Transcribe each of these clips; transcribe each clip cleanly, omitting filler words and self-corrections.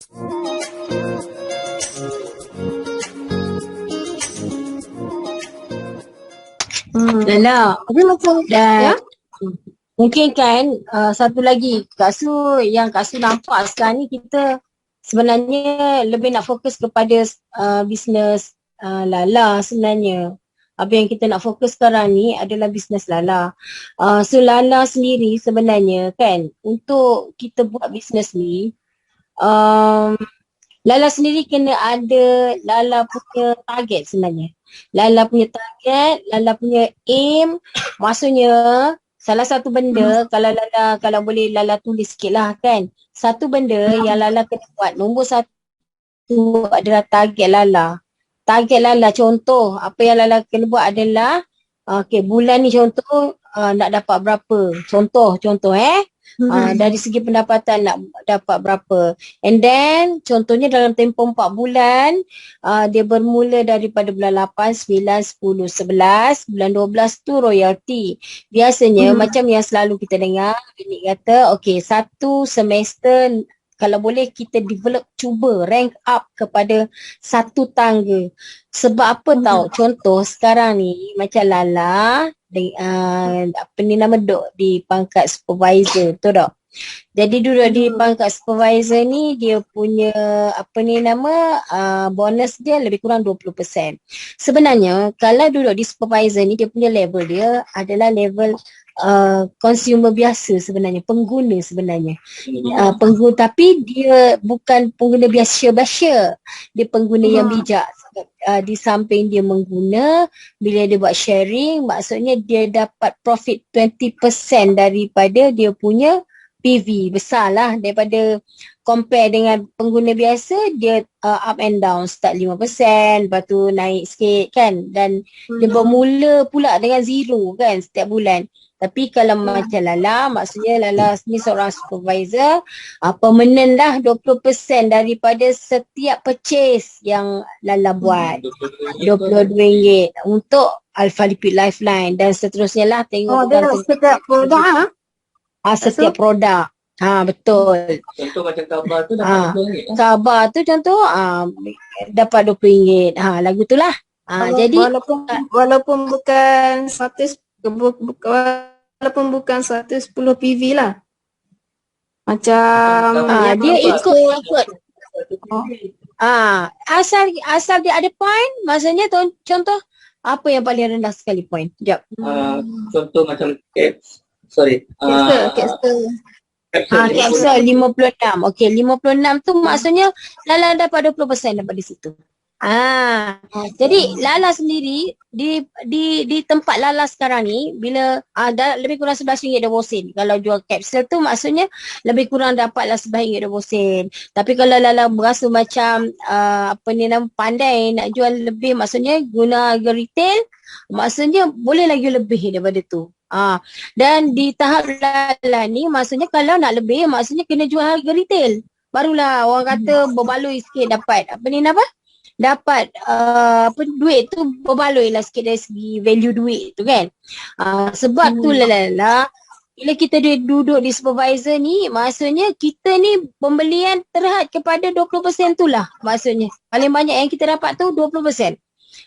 Lala. Tapi macam Dan mungkin kan satu lagi Kak Su, yang Kak Su nampak sekarang ni kita sebenarnya lebih nak fokus kepada bisnes Lala sebenarnya. Apa yang kita nak fokus sekarang ni adalah bisnes Lala. So Lala sendiri sebenarnya kan, untuk kita buat bisnes ni, Lala sendiri kena ada Lala punya target sebenarnya. Lala punya target, Lala punya aim. Maksudnya salah satu benda kalau boleh Lala tulis sikit lah kan. Satu benda yang Lala kena buat. Nombor satu adalah target Lala. Target Lala, contoh apa yang Lala kena buat adalah bulan ni contoh nak dapat berapa. Contoh dari segi pendapatan nak dapat berapa. And then contohnya dalam tempoh 4 bulan dia bermula daripada bulan 8, 9, 10, 11. Bulan 12 tu royalty. Biasanya macam yang selalu kita dengar, Unik kata satu semester kalau boleh kita cuba rank up kepada satu tangga. Sebab apa tahu? Contoh sekarang ni macam Lala duduk di pangkat supervisor, betul tak? Jadi duduk di pangkat supervisor ni dia punya bonus dia lebih kurang 20%. Sebenarnya kalau duduk di supervisor ni dia punya level dia adalah level consumer biasa sebenarnya, pengguna sebenarnya. Pengguna, tapi dia bukan pengguna biasa, dia pengguna yang bijak. Di samping dia mengguna, bila dia buat sharing, maksudnya dia dapat profit 20% daripada dia punya PV. Besar lah daripada compare dengan pengguna biasa, dia up and down, start 5%, lepas tu naik sikit kan, dan dia bermula pula dengan zero kan setiap bulan. Tapi kalau macam Lala, maksudnya Lala ni seorang supervisor, permanent dah 20% daripada setiap purchase yang Lala buat. RM22 untuk Alpha Lipid Lifeline dan seterusnya lah. Tengok setiap produk setiap produk. Betul. Contoh macam Khabar tu dapat RM20. Khabar tu contoh dapat RM20. Lagu tu lah. Jadi walaupun bukan 100 walaupun bukan 110 PV lah. Macam dia ikut. Asal dia ada point, maksudnya contoh apa yang paling rendah sekali point? Sekejap. Contoh macam Capsule 56. 56 tu maksudnya Lala dapat 20% daripada situ. Jadi Lala sendiri di tempat Lala sekarang ni, bila dah lebih kurang RM11.20 kalau jual kapsul tu, maksudnya lebih kurang dapatlah RM11.20. Tapi kalau Lala berasa macam pandai nak jual lebih, maksudnya guna harga retail, maksudnya boleh lagi lebih daripada tu. Dan di tahap Lala ni, maksudnya kalau nak lebih, maksudnya kena jual harga retail. Barulah orang kata berbaloi sikit dapat dapat duit tu berbaloi lah sikit dari segi value duit tu kan. Sebab tu Lala, bila kita duduk di supervisor ni, maksudnya kita ni pembelian terhad kepada 20% tu lah. Maksudnya paling banyak yang kita dapat tu 20%.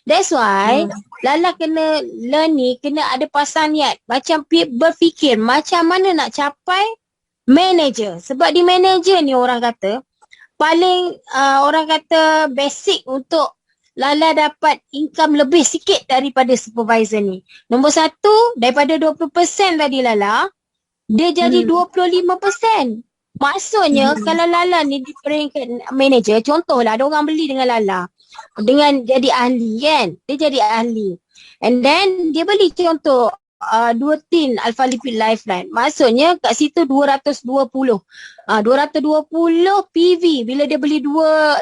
That's why Lala kena learn ni, kena ada pasang niat. Macam berfikir macam mana nak capai manager. Sebab di manager ni orang kata paling orang kata basic untuk Lala dapat income lebih sikit daripada supervisor ni. Nombor satu, daripada 20% tadi Lala, dia jadi 25%. Maksudnya kalau Lala ni di peringkat manager, contohlah ada orang beli dengan Lala dengan jadi ahli kan, dia jadi ahli, and then dia beli contoh 2 tin Alpha Lipid Lifeline, maksudnya kat situ 220 PV. Bila dia beli dua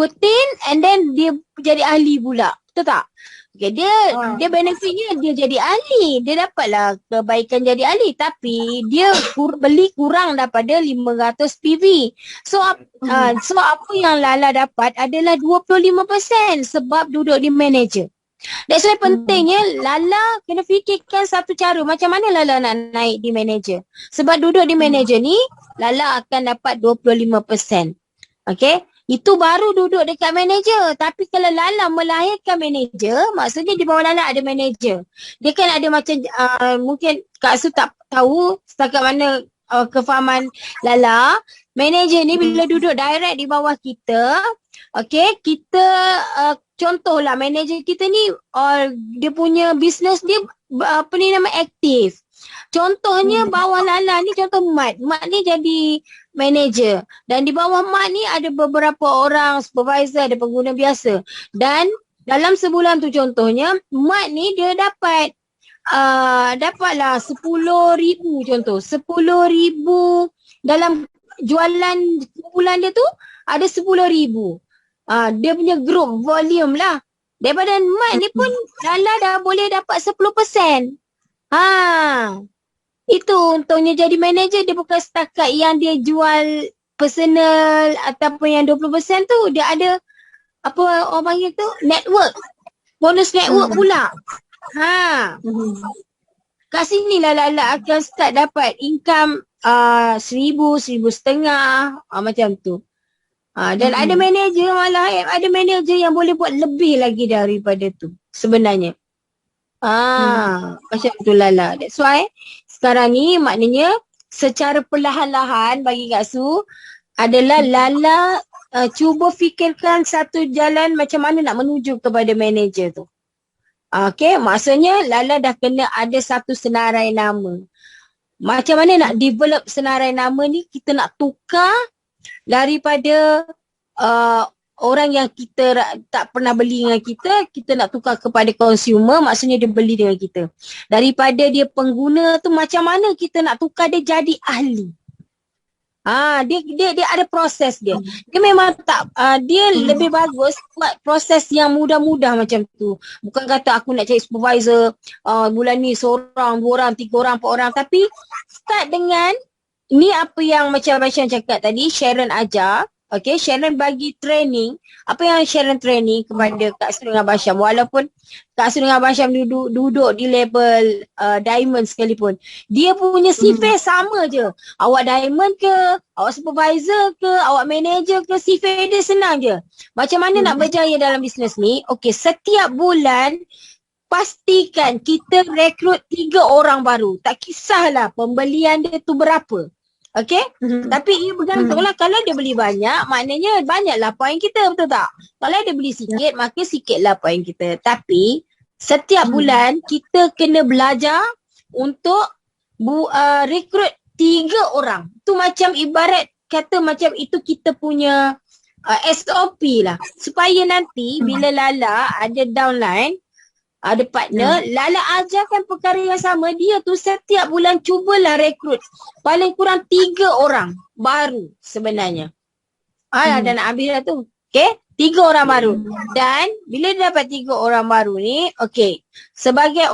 tin, and then dia jadi ahli pula, betul tak? Dia benefitnya dia jadi ahli, dia dapatlah kebaikan jadi ahli, tapi dia beli kurang daripada 500 PV. So apa yang Lala dapat adalah 25% sebab duduk di manager. That's why pentingnya Lala kena fikirkan satu cara macam mana Lala nak naik di manager. Sebab duduk di manager ni Lala akan dapat 25%. Okay. Itu baru duduk dekat manager. Tapi kalau Lala melahirkan manager, maksudnya di bawah Lala ada manager. Dia kan ada macam, mungkin Kak Su tak tahu setakat mana kefahaman Lala. Manager ni bila duduk direct di bawah kita, okay, kita contohlah manager kita ni dia punya business dia aktif. Contohnya bawah Lala ni contoh Mat. Mat ni jadi manager. Dan di bawah Mat ni ada beberapa orang supervisor, ada pengguna biasa. Dan dalam sebulan tu contohnya, Mat ni dia dapatlah 10,000 contoh. 10,000 dalam jualan bulan dia tu ada 10,000. Dia punya group volume lah. Daripada Mat ni pun Lala dah boleh dapat 10%. Itu untungnya jadi manager. Dia bukan setakat yang dia jual personal ataupun yang 20% tu. Dia ada apa orang panggil tu? Network. Bonus network pula. Kat sini lah Lala akan start dapat income 1,000, 1,500 macam tu. Dan ada manager malah, ada manager yang boleh buat lebih lagi daripada tu sebenarnya. Macam tu Lala. That's why sekarang ni maknanya secara perlahan-lahan bagi Kak Su adalah Lala cuba fikirkan satu jalan macam mana nak menuju kepada manager tu. Okay, maksudnya Lala dah kena ada satu senarai nama. Macam mana nak develop senarai nama ni, kita nak tukar daripada orang yang kita tak pernah beli dengan kita nak tukar kepada consumer, maksudnya dia beli dengan kita. Daripada dia pengguna tu, macam mana kita nak tukar dia jadi ahli. Dia ada proses dia. Dia memang tak, dia lebih bagus buat proses yang mudah-mudah macam tu. Bukan kata aku nak cari supervisor, bulan ni seorang, 2 orang, 3 orang, 4 orang. Tapi start dengan, ni apa yang macam cakap tadi, Sharon ajar. Okay, Sharon bagi training. Apa yang Sharon training kepada Kak Su dengan Abang Syam. Walaupun Kak Su dengan Abang Syam duduk di level diamond sekalipun. Dia punya CV sama je. Awak diamond ke, awak supervisor ke, awak manager ke, CV dia senang je. Macam mana nak berjaya dalam bisnes ni? Okay, setiap bulan pastikan kita rekrut 3 orang baru. Tak kisahlah pembelian dia tu berapa. Okay? Tapi ia bergantunglah. Kalau dia beli banyak, maknanya banyaklah poin kita, betul tak? Kalau dia beli sikit, maka sikitlah poin kita. Tapi setiap bulan kita kena belajar untuk rekrut 3 orang. Tu macam ibarat kata macam itu kita punya SOP lah. Supaya nanti bila Lala ada downline, ada partner, Lala ajarkan perkara yang sama. Dia tu setiap bulan cubalah rekrut paling kurang 3 orang baru sebenarnya. Dah nak habis dah tu. Okay, 3 orang baru. Dan bila dia dapat 3 orang baru ni, okay, sebagai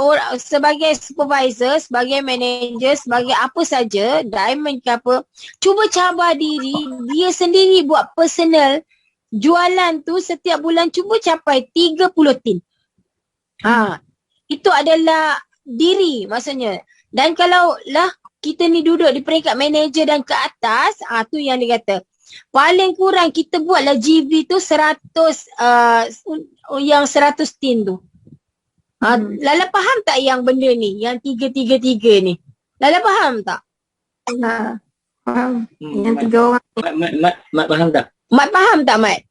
supervisor, sebagai manager, sebagai apa saja, diamond ke apa, cuba cabar diri dia sendiri buat personal jualan tu setiap bulan cuba capai 30 tin. Itu adalah diri maksudnya. Dan kalau lah kita ni duduk di peringkat manager dan ke atas, tu yang dia kata paling kurang kita buatlah GV tu 100 yang 100 tin tu. Lala faham tak yang benda ni, yang 333 ni? Lala faham tak? Faham. Yang 3 orang. Mat faham tak? Mat faham tak, Mat?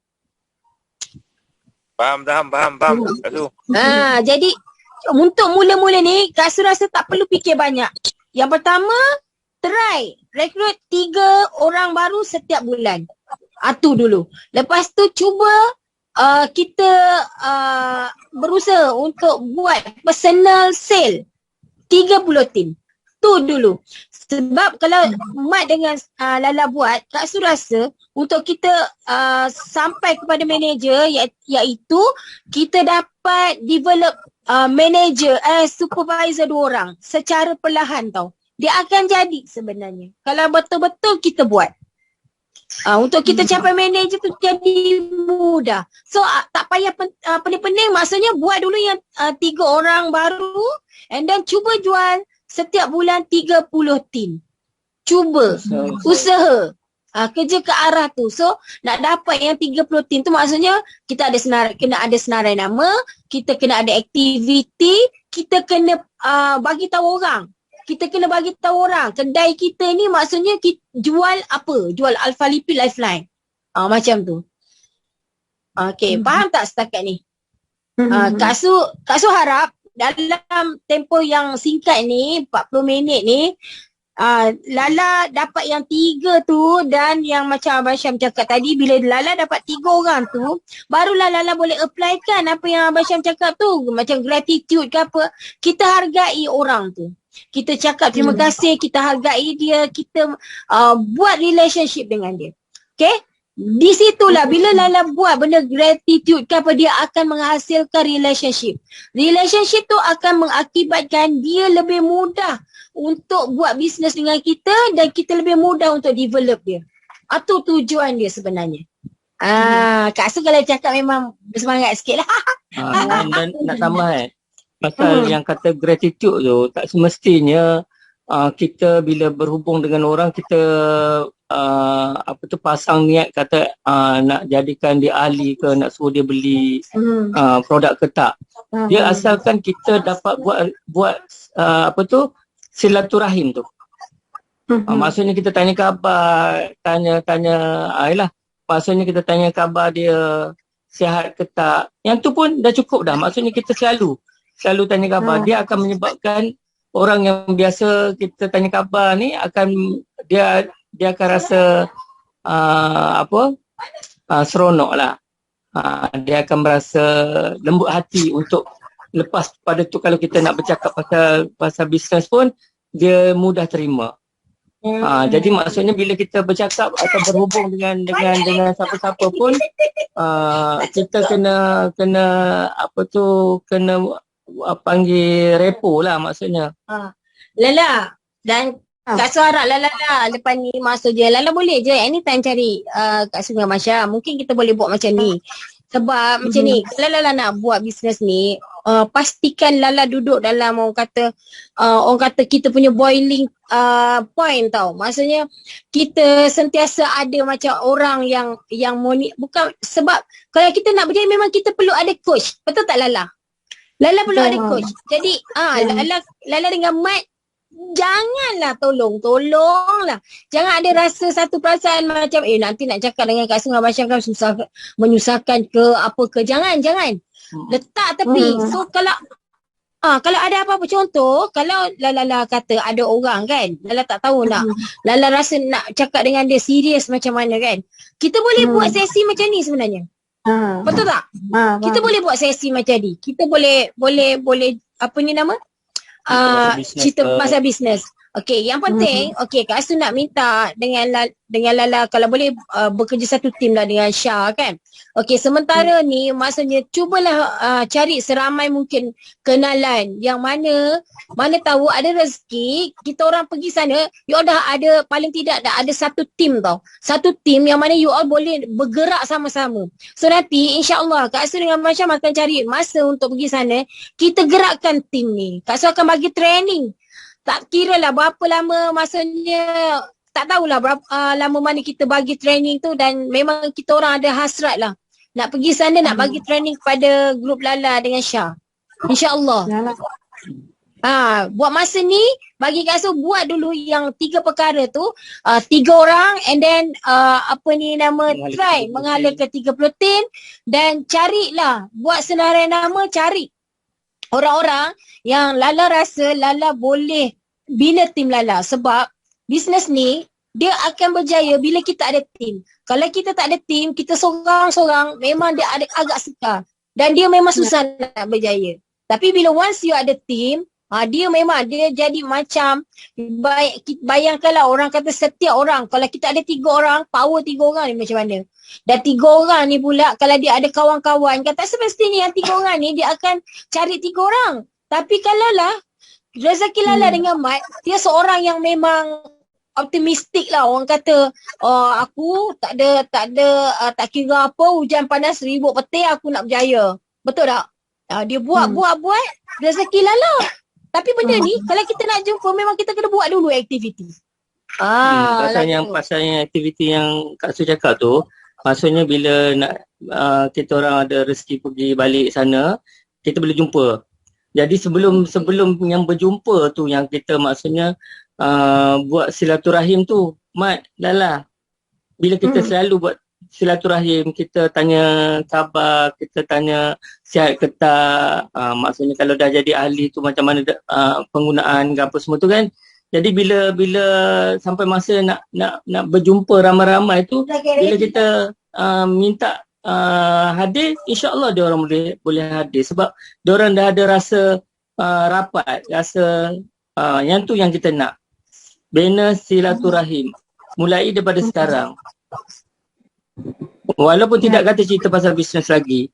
Faham. Kak Su. Jadi untuk mula-mula ni Kak Su rasa tak perlu fikir banyak. Yang pertama, try rekrut 3 orang baru setiap bulan. Tu dulu. Lepas tu cuba kita berusaha untuk buat personal sale 30 tin. Tu dulu. Sebab kalau Mat dengan Lala buat, Kak Su rasa untuk kita sampai kepada manager, iaitu kita dapat develop manager, supervisor 2 orang secara perlahan tau. Dia akan jadi sebenarnya. Kalau betul-betul kita buat. Untuk kita capai manager tu jadi mudah. So tak payah pening-pening, maksudnya buat dulu yang 3 orang baru and then cuba jual setiap bulan 30 tin. Cuba. Usaha. kerja ke arah tu. So nak dapat yang 30 team tu maksudnya kita ada kena ada senarai nama, kita kena ada aktiviti, kita kena bagi tahu orang. Kita kena bagi tahu orang kedai kita ni maksudnya kita jual apa? Jual Alpha Lipid Lifeline. Macam tu. Okey, faham tak setakat ni? Kak Su harap dalam tempoh yang singkat ni 40 minit ni Lala dapat yang 3 tu, dan yang macam Abang Syam cakap tadi, bila Lala dapat 3 orang tu, barulah Lala boleh applykan apa yang Abang Syam cakap tu, macam gratitude ke apa. Kita hargai orang tu, kita cakap terima kasih, kita hargai dia, kita buat relationship dengan dia. Okay, di situlah bila Lala buat benda gratitude ke apa, dia akan menghasilkan relationship. Relationship tu akan mengakibatkan dia lebih mudah untuk buat bisnes dengan kita, dan kita lebih mudah untuk develop dia. Itu tujuan dia sebenarnya. Kak Su kalau cakap memang bersemangat sikit lah. Dan nak tambah pasal yang kata gratitude tu, tak semestinya kita bila berhubung dengan orang, kita pasang niat kata nak jadikan dia ahli ke, nak suruh dia beli produk ke tak. Dia asalkan kita dapat buat silaturahim tu. Maksudnya kita tanya khabar, maksudnya kita tanya khabar dia sihat ke tak. Yang tu pun dah cukup dah. Maksudnya kita selalu tanya khabar. Dia akan menyebabkan orang yang biasa kita tanya khabar ni dia akan rasa seronok lah. Dia akan merasa lembut hati untuk lepas pada tu. Kalau kita nak bercakap pasal bisnes pun, dia mudah terima. Jadi maksudnya bila kita bercakap atau berhubung dengan siapa-siapa pun, kita kena panggil repo lah maksudnya. Lala, dan Kak Su harap Lala lepas ni masuk je. Lala boleh je anytime cari Kak Su dengan Masya. Mungkin kita boleh buat macam ni. Sebab macam ni, kalau Lala nak buat bisnes ni, pastikan Lala duduk dalam orang kata kita punya boiling point tau. Maksudnya kita sentiasa ada macam orang yang bukan, sebab kalau kita nak berjaya memang kita perlu ada coach. Betul tak Lala? Lala perlu ada coach. Jadi Lala dengan Mat, janganlah tolonglah. Jangan ada rasa satu perasaan macam nanti nak cakap dengan Kak Su dengan Abang Syam kan menyusahkan ke apa ke. Jangan. Letak tepi. So kalau ada apa-apa, contoh kalau Lala kata ada orang kan, Lala tak tahu Lala rasa nak cakap dengan dia serius macam mana kan, kita boleh buat sesi macam ni sebenarnya. Betul tak? Kita boleh buat sesi macam ni. Kita boleh apa ni nama? Cerita pasal bisnes. Okey, yang penting, Kak Su nak minta dengan Lala kalau boleh bekerja satu tim lah dengan Syah kan. Okey, sementara ni maksudnya cubalah cari seramai mungkin kenalan yang mana tahu ada rezeki, kita orang pergi sana, you all dah ada, paling tidak dah ada satu tim tau. Satu tim yang mana you all boleh bergerak sama-sama. So nanti insya-Allah Kak Su dengan Masya akan cari masa untuk pergi sana, kita gerakkan tim ni. Kak Su akan bagi training. Tak kira lah berapa lama, maksudnya tak tahulah berapa lama mana kita bagi training tu, dan memang kita orang ada hasrat lah nak pergi sana, nak bagi training kepada grup Lala dengan Syah. InsyaAllah. Buat masa ni, bagi Kak Su buat dulu yang 3 perkara tu, 3 orang, and then try menghalalkan 30 tin, dan carilah, buat senarai nama, cari orang-orang yang Lala rasa Lala boleh bina tim Lala. Sebab bisnes ni dia akan berjaya bila kita ada tim. Kalau kita tak ada tim, kita sorang-sorang, memang dia agak sukar. Dan dia memang susah nak berjaya. Tapi bila once you ada tim, dia jadi macam, bayangkanlah orang kata setiap orang, kalau kita ada 3 orang, power 3 orang ni macam mana. Dan 3 orang ni pula, kalau dia ada kawan-kawan, kata semestinya yang 3 orang ni, dia akan cari 3 orang. Tapi kalau lah, rezeki Lala dengan Mat, dia seorang yang memang optimistik lah. Orang kata, aku tak kira apa, hujan panas ribut petir, aku nak berjaya. Betul tak? Dia buat, rezeki Lala. Tapi benda ni, kalau kita nak jumpa, memang kita kena buat dulu aktiviti. Pasal yang aktiviti yang Kak Su cakap tu, maksudnya bila nak kita orang ada rezeki pergi balik sana, kita boleh jumpa. Jadi sebelum yang berjumpa tu yang kita maksudnya buat silaturahim tu, Mat, Lala. Bila kita selalu buat silaturahim, kita tanya khabar, kita tanya sihat ke tak, maksudnya kalau dah jadi ahli tu macam mana penggunaan ke apa semua tu kan. Jadi bila sampai masa nak berjumpa ramai-ramai tu, bila kita minta hadir, insya-Allah dia orang boleh hadir sebab dia orang dah ada rasa rapat, rasa yang tu yang kita nak. Bina silaturahim mulai daripada sekarang. Walaupun tidak kata cerita pasal bisnes lagi,